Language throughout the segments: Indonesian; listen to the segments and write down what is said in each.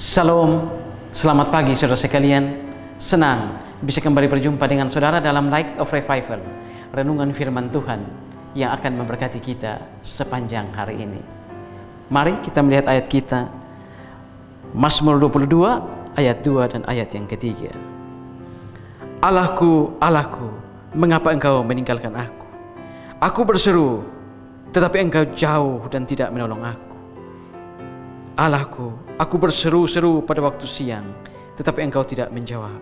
Shalom, selamat pagi saudara sekalian. Senang bisa kembali berjumpa dengan saudara dalam Light of Revival, renungan firman Tuhan yang akan memberkati kita sepanjang hari ini. Mari kita melihat ayat kita, Mazmur 22 ayat 2 dan ayat yang ketiga. Allahku, Allahku, mengapa engkau meninggalkan aku? Aku berseru, tetapi engkau jauh dan tidak menolong aku. Allahku, aku berseru-seru pada waktu siang, tetapi engkau tidak menjawab.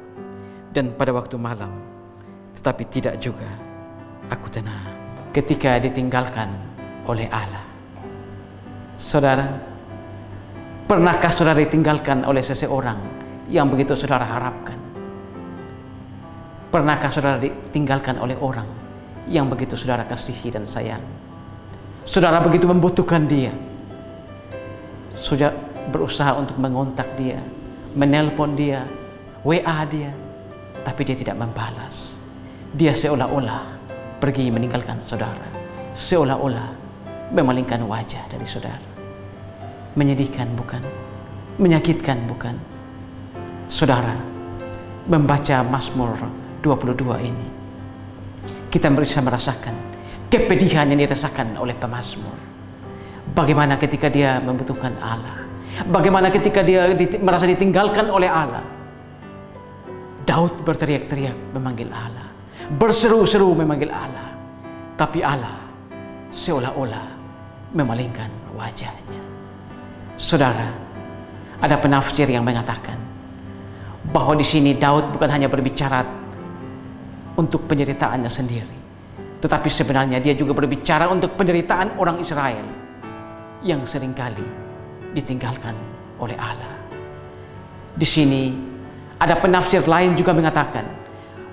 Dan pada waktu malam, tetapi tidak juga aku tenang. Ketika ditinggalkan oleh Allah. Saudara, pernahkah saudara ditinggalkan oleh seseorang yang begitu saudara harapkan? Pernahkah saudara ditinggalkan oleh orang yang begitu saudara kasihi dan sayang? Saudara begitu membutuhkan dia. Sudah berusaha untuk mengontak dia, menelpon dia, WA dia, tapi dia tidak membalas. Dia seolah-olah pergi meninggalkan saudara, seolah-olah memalingkan wajah dari saudara. Menyedihkan bukan? Menyakitkan bukan? Saudara, membaca Mazmur 22 ini, kita bisa merasakan kepedihan yang dirasakan oleh pemazmur. Bagaimana ketika dia membutuhkan Allah, bagaimana ketika dia merasa ditinggalkan oleh Allah. Daud berteriak-teriak memanggil Allah, berseru-seru memanggil Allah, tapi Allah seolah-olah memalingkan wajahnya. Saudara, ada penafsir yang mengatakan bahwa di sini Daud bukan hanya berbicara untuk penderitaannya sendiri, tetapi sebenarnya dia juga berbicara untuk penderitaan orang Israel yang seringkali ditinggalkan oleh Allah. Di sini ada penafsir lain juga mengatakan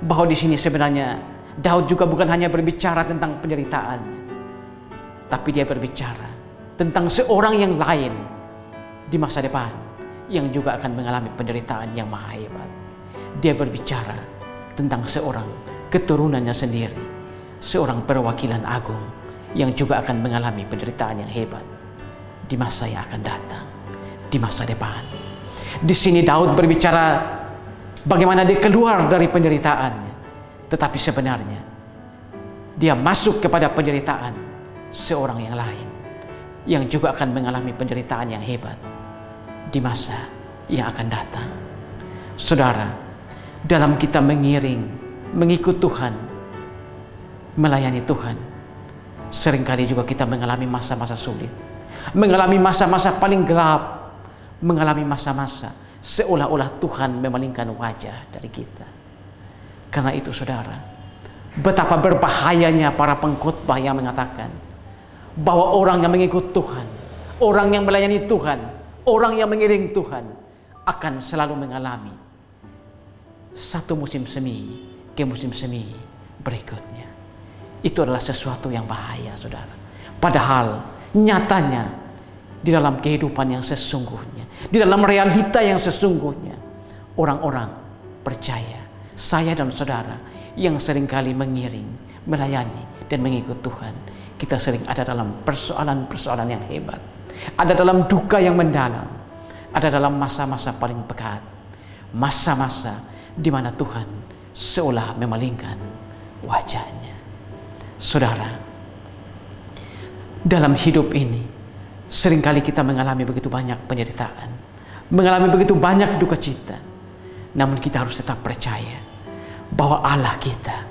bahwa di sini sebenarnya Daud juga bukan hanya berbicara tentang penderitaannya, tapi dia berbicara tentang seorang yang lain di masa depan yang juga akan mengalami penderitaan yang maha hebat. Dia berbicara tentang seorang keturunannya sendiri, seorang perwakilan agung yang juga akan mengalami penderitaan yang hebat di masa yang akan datang, di masa depan. Di sini Daud berbicara bagaimana dia keluar dari penderitaannya, tetapi sebenarnya dia masuk kepada penderitaan seorang yang lain yang juga akan mengalami penderitaan yang hebat di masa yang akan datang. Saudara, dalam kita mengiring, mengikut Tuhan, melayani Tuhan, seringkali juga kita mengalami masa-masa sulit, mengalami masa-masa paling gelap, mengalami masa-masa seolah-olah Tuhan memalingkan wajah dari kita. Karena itu saudara, betapa berbahayanya para pengkhotbah yang mengatakan bahwa orang yang mengikut Tuhan, orang yang melayani Tuhan, orang yang mengiring Tuhan akan selalu mengalami satu musim semi ke musim semi berikutnya. Itu adalah sesuatu yang bahaya, saudara. Padahal nyatanya di dalam kehidupan yang sesungguhnya, di dalam realita yang sesungguhnya, orang-orang percaya, saya dan saudara yang seringkali mengiring, melayani dan mengikut Tuhan, kita sering ada dalam persoalan-persoalan yang hebat, ada dalam duka yang mendalam, ada dalam masa-masa paling pekat, masa-masa di mana Tuhan seolah memalingkan wajahnya. Saudara, dalam hidup ini seringkali kita mengalami begitu banyak penderitaan, mengalami begitu banyak duka cita. Namun kita harus tetap percaya bahwa Allah kita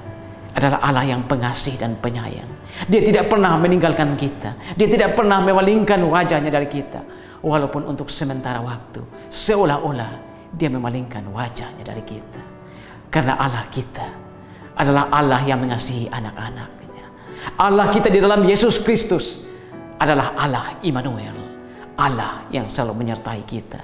adalah Allah yang pengasih dan penyayang. Dia tidak pernah meninggalkan kita, dia tidak pernah memalingkan wajahnya dari kita, walaupun untuk sementara waktu seolah-olah dia memalingkan wajahnya dari kita. Karena Allah kita adalah Allah yang mengasihi anak-anaknya. Allah kita di dalam Yesus Kristus adalah Allah Immanuel, Allah yang selalu menyertai kita.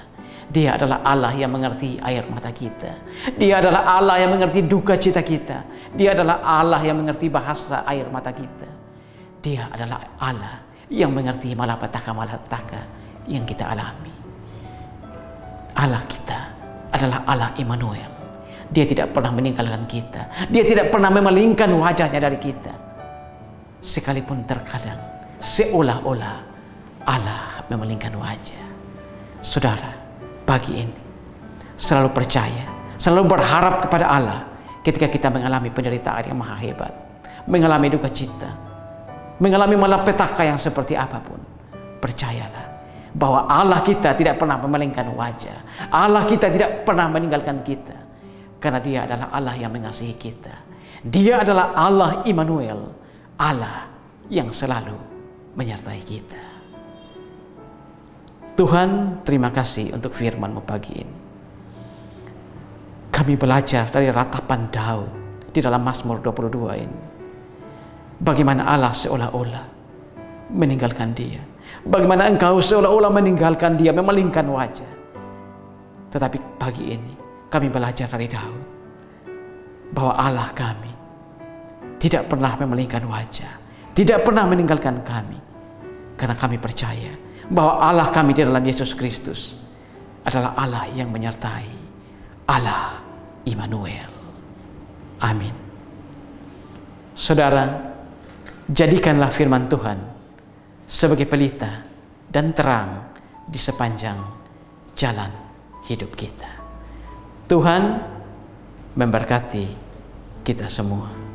Dia adalah Allah yang mengerti air mata kita. Dia adalah Allah yang mengerti duka cita kita. Dia adalah Allah yang mengerti bahasa air mata kita. Dia adalah Allah yang mengerti malapetaka-malapetaka yang kita alami. Allah kita adalah Allah Immanuel. Dia tidak pernah meninggalkan kita. Dia tidak pernah memalingkan wajahnya dari kita. Sekalipun terkadang seolah-olah Allah memalingkan wajah. Saudara, pagi ini selalu percaya, selalu berharap kepada Allah ketika kita mengalami penderitaan yang maha hebat, mengalami duka cita, mengalami malapetaka yang seperti apapun. Percayalah bahwa Allah kita tidak pernah memalingkan wajah. Allah kita tidak pernah meninggalkan kita, karena Dia adalah Allah yang mengasihi kita. Dia adalah Allah Immanuel, Allah yang selalu menyertai kita. Tuhan, terima kasih untuk firman-Mu pagi ini. Kami belajar dari ratapan Daud di dalam Mazmur 22 ini, bagaimana Allah seolah-olah meninggalkan dia, bagaimana Engkau seolah-olah meninggalkan dia, memalingkan wajah. Tetapi pagi ini kami belajar dari Daud bahwa Allah kami tidak pernah memalingkan wajah, tidak pernah meninggalkan kami, karena kami percaya bahwa Allah kami di dalam Yesus Kristus adalah Allah yang menyertai, Allah Immanuel. Amin. Saudara, jadikanlah firman Tuhan sebagai pelita dan terang di sepanjang jalan hidup kita. Tuhan memberkati kita semua.